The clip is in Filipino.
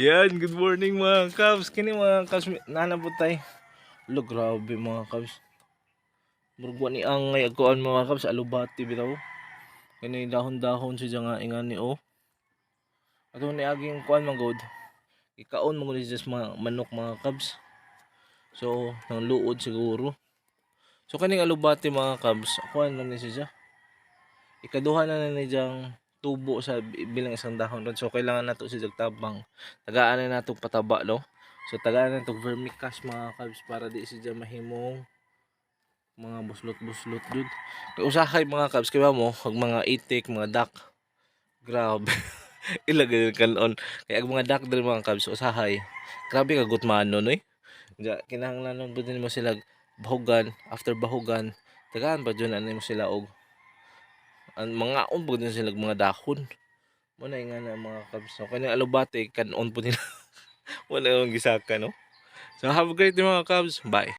Yan, good morning mga Cubs. Kini mga Cubs, nanabot tayo. Lo, grabe mga Cubs. Murugwa ni ang ngay agkuan mga Cubs, alubati bitaw. Kini dahon-dahon siya nga ingan ni O. Ato ni aging kuan magod. Ikaon mo ni just mga manok mga Cubs. So, nang luod siguro. So kaning alubati mga Cubs, kuan lang ni siya. Ikaduha na ni diyang tubo sa bilang isang dahon ron. So kailangan nato si tabang. Tagaan na nato pataba no. So tagaan na to vermicast mga Cubs para di siya mahimong mga buslot-buslot jud. Kay usahay mga Cubs kay mo kag mga itik, mga duck. Grabe. Ilagay kanon. Kay ang mga duck diri mga Cubs usahay. Grabe ka gutmaan no eh. Ja kinahanglan pud mo sila bahugan, after bahugan, tagaan pa jud ani mo sila og ang mga umbog din sila mga dahon. Muna nga na mga Cubs. So, kanya alubate, kanon po nila. Wala yung gisaka, no? So, have a great day mga Cubs. Bye.